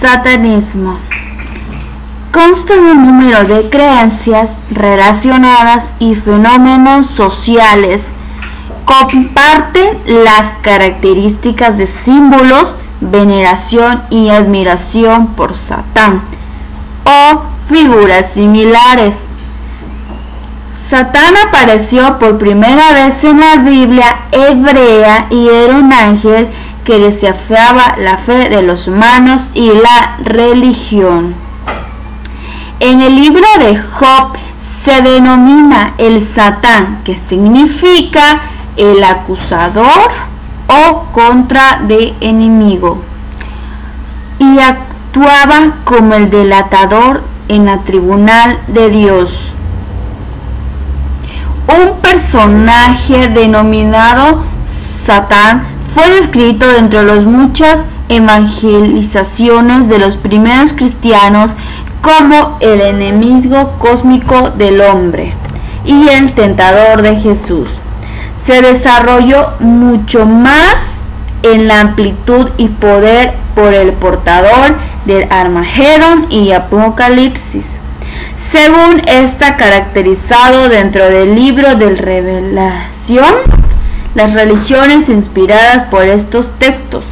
Satanismo. Consta de un número de creencias relacionadas y fenómenos sociales. Comparten las características de símbolos, veneración y admiración por Satán o figuras similares. Satán apareció por primera vez en la Biblia hebrea y era un ángel que desafiaba la fe de los humanos y la religión. En el libro de Job se denomina el Satán, que significa el acusador o contra de enemigo, y actuaba como el delatador en la tribunal de Dios. Un personaje denominado Satán fue descrito dentro de las muchas evangelizaciones de los primeros cristianos como el enemigo cósmico del hombre y el tentador de Jesús. Se desarrolló mucho más en la amplitud y poder por el portador del Armagedón y Apocalipsis, según está caracterizado dentro del libro de Revelación. Las religiones inspiradas por estos textos,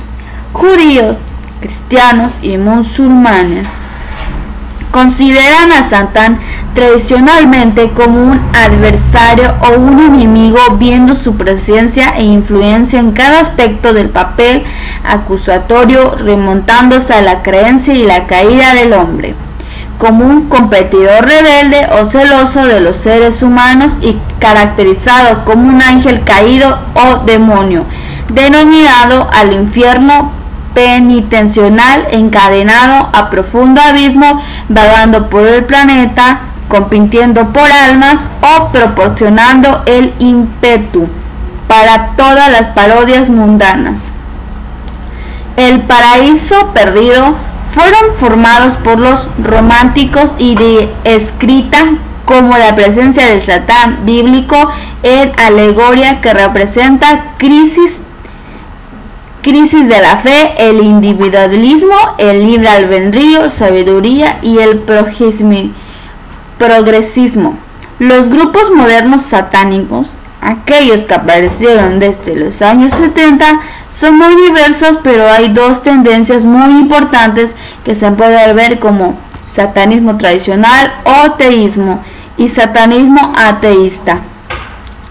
judíos, cristianos y musulmanes, consideran a Satán tradicionalmente como un adversario o un enemigo, viendo su presencia e influencia en cada aspecto del papel acusatorio, remontándose a la creencia y la caída del hombre, como un competidor rebelde o celoso de los seres humanos y caracterizado como un ángel caído o demonio, denominado al infierno penitencial, encadenado a profundo abismo, vagando por el planeta, compitiendo por almas o proporcionando el ímpetu para todas las parodias mundanas. El paraíso perdido fueron formados por los románticos y descrita como la presencia del Satán bíblico en alegoría que representa crisis de la fe, el individualismo, el libre albedrío, sabiduría y el progresismo. Los grupos modernos satánicos, aquellos que aparecieron desde los años 70, son muy diversos, pero hay dos tendencias muy importantes que se pueden ver como satanismo tradicional o teísmo y satanismo ateísta.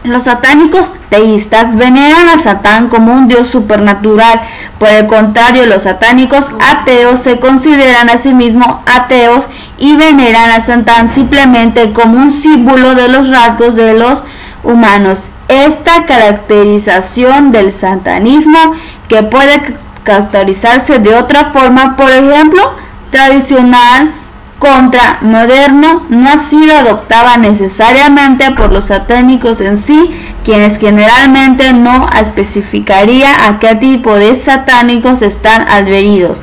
Los satánicos teístas veneran a Satán como un dios supernatural. Por el contrario, los satánicos ateos se consideran a sí mismos ateos y veneran a Satán simplemente como un símbolo de los rasgos de los humanos. Esta caracterización del satanismo, que puede caracterizarse de otra forma, por ejemplo, tradicional contra moderno, no ha sido adoptada necesariamente por los satánicos en sí, quienes generalmente no especificaría a qué tipo de satánicos están adheridos.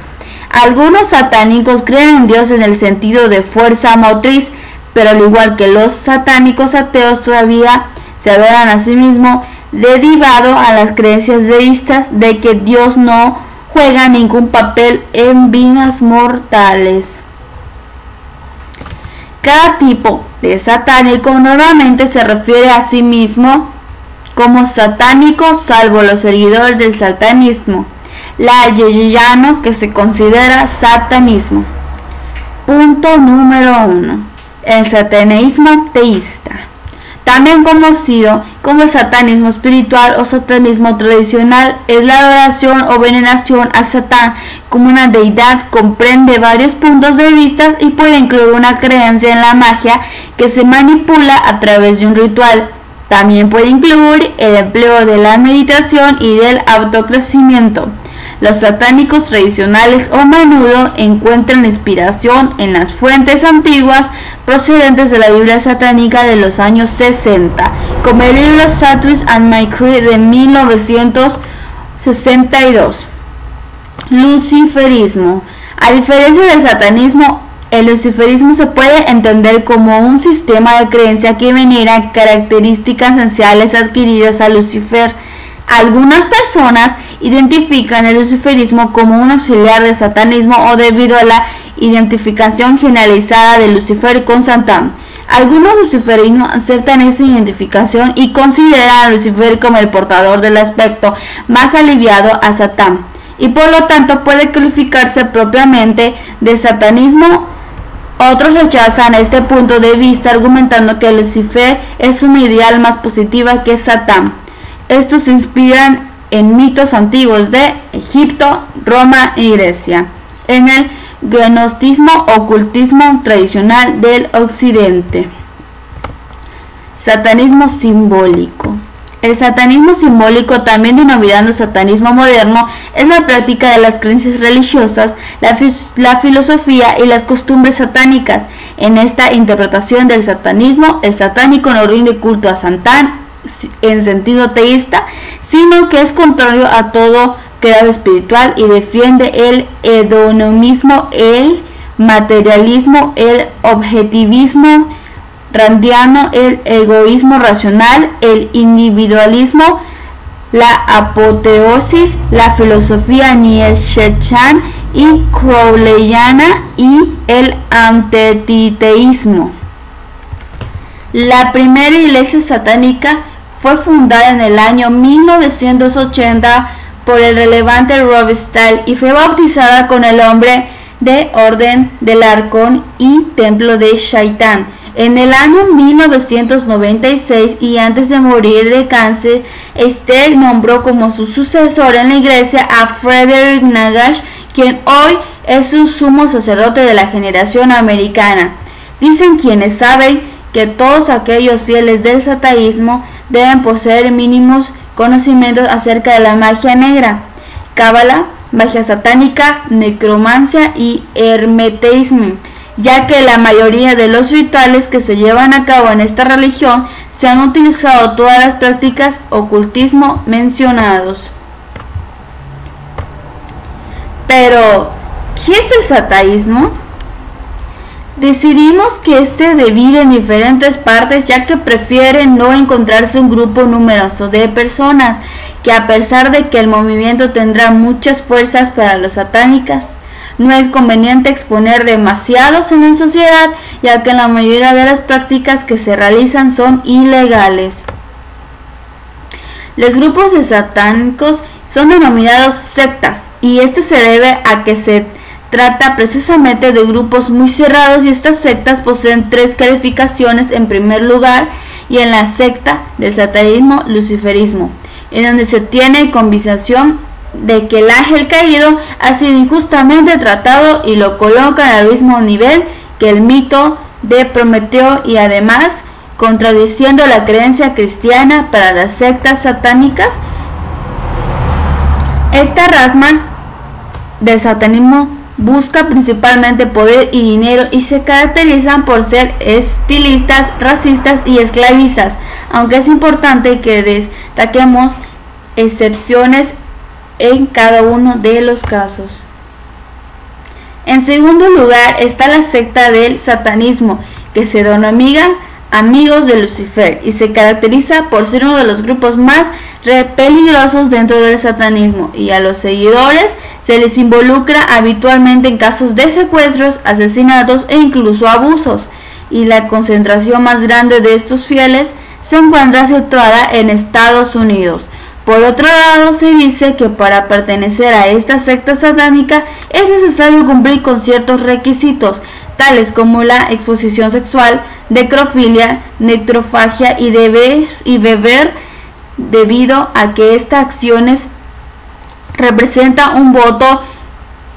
Algunos satánicos creen en Dios en el sentido de fuerza motriz, pero al igual que los satánicos ateos todavía se adoran a sí mismos, derivado a las creencias deístas de que Dios no juega ningún papel en vidas mortales. Cada tipo de satánico normalmente se refiere a sí mismo como satánico, salvo los seguidores del satanismo layeyano, que se considera satanismo. Punto número 1. El satanismo teísta, también conocido como el satanismo espiritual o satanismo tradicional, es la adoración o veneración a Satán como una deidad. Comprende varios puntos de vista y puede incluir una creencia en la magia que se manipula a través de un ritual. También puede incluir el empleo de la meditación y del autocrecimiento. Los satánicos tradicionales a menudo encuentran inspiración en las fuentes antiguas procedentes de la Biblia satánica de los años 60, como el libro Satan and My Creed de 1962. Luciferismo. A diferencia del satanismo, el luciferismo se puede entender como un sistema de creencia que venera características esenciales adquiridas a Lucifer. Algunas personas identifican el luciferismo como un auxiliar del satanismo o debido a la identificación generalizada de Lucifer con Satán. Algunos luciferinos aceptan esta identificación y consideran a Lucifer como el portador del aspecto más aliviado a Satán, y por lo tanto puede calificarse propiamente de satanismo. Otros rechazan este punto de vista argumentando que Lucifer es una ideal más positiva que Satán. Estos se inspiran en mitos antiguos de Egipto, Roma y Grecia, en el gnosticismo ocultismo tradicional del occidente. Satanismo simbólico. El satanismo simbólico, también denominado satanismo moderno, es la práctica de las creencias religiosas, la filosofía y las costumbres satánicas. En esta interpretación del satanismo, el satánico no rinde culto a Satán en sentido teísta, sino que es contrario a todo creado espiritual y defiende el hedonismo, el materialismo, el objetivismo randiano, el egoísmo racional, el individualismo, la apoteosis, la filosofía nietzscheana y crowleyana y el antiteísmo. La primera iglesia satánica fue fundada en el año 1980 por el relevante Rob Steele y fue bautizada con el nombre de Orden del Arcón y Templo de Shaitán. En el año 1996 y antes de morir de cáncer, Steele nombró como su sucesor en la iglesia a Frederick Nagash, quien hoy es un sumo sacerdote de la generación americana. Dicen quienes saben que todos aquellos fieles del satanismo deben poseer mínimos conocimientos acerca de la magia negra, cábala, magia satánica, necromancia y hermetismo, ya que la mayoría de los rituales que se llevan a cabo en esta religión se han utilizado todas las prácticas ocultismo mencionados. Pero, ¿qué es el satanismo? Decidimos que este divide en diferentes partes, ya que prefiere no encontrarse un grupo numeroso de personas, que a pesar de que el movimiento tendrá muchas fuerzas para los satánicas, no es conveniente exponer demasiados en la sociedad, ya que la mayoría de las prácticas que se realizan son ilegales. Los grupos de satánicos son denominados sectas, y este se debe a que se trata precisamente de grupos muy cerrados, y estas sectas poseen tres calificaciones. En primer lugar, y en la secta del satanismo, luciferismo, en donde se tiene convicción de que el ángel caído ha sido injustamente tratado y lo coloca al mismo nivel que el mito de Prometeo, y además contradiciendo la creencia cristiana para las sectas satánicas. Esta rama del satanismo busca principalmente poder y dinero y se caracterizan por ser estilistas, racistas y esclavistas, aunque es importante que destaquemos excepciones en cada uno de los casos. En segundo lugar está la secta del satanismo, que se denomina Amigos de Lucifer y se caracteriza por ser uno de los grupos más peligrosos dentro del satanismo, y a los seguidores se les involucra habitualmente en casos de secuestros, asesinatos e incluso abusos, y la concentración más grande de estos fieles se encuentra situada en Estados Unidos. Por otro lado, se dice que para pertenecer a esta secta satánica es necesario cumplir con ciertos requisitos, tales como la exposición sexual, necrofilia, necrofagia y beber, debido a que estas acciones representan un voto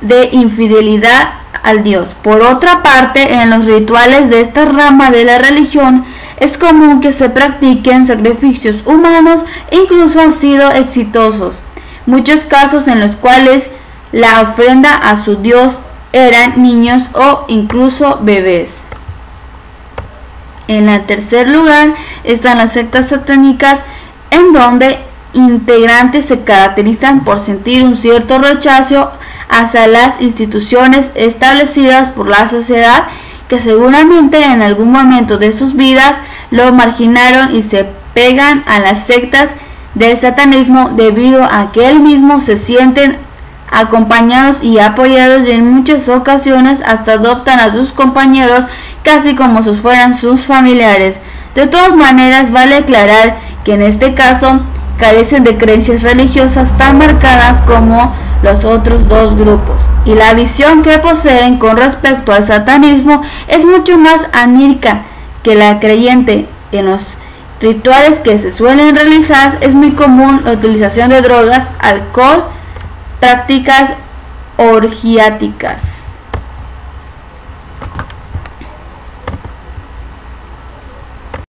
de infidelidad al Dios. Por otra parte, en los rituales de esta rama de la religión es común que se practiquen sacrificios humanos e incluso han sido exitosos. Muchos casos en los cuales la ofrenda a su Dios eran niños o incluso bebés. En el tercer lugar están las sectas satánicas, en donde integrantes se caracterizan por sentir un cierto rechazo hacia las instituciones establecidas por la sociedad, que seguramente en algún momento de sus vidas lo marginaron y se pegan a las sectas del satanismo debido a que él mismo se sienten acompañados y apoyados, y en muchas ocasiones hasta adoptan a sus compañeros casi como si fueran sus familiares. De todas maneras, vale aclarar que en este caso carecen de creencias religiosas tan marcadas como los otros dos grupos, y la visión que poseen con respecto al satanismo es mucho más anírica que la creyente. En los rituales que se suelen realizar es muy común la utilización de drogas, alcohol, prácticas orgiásticas.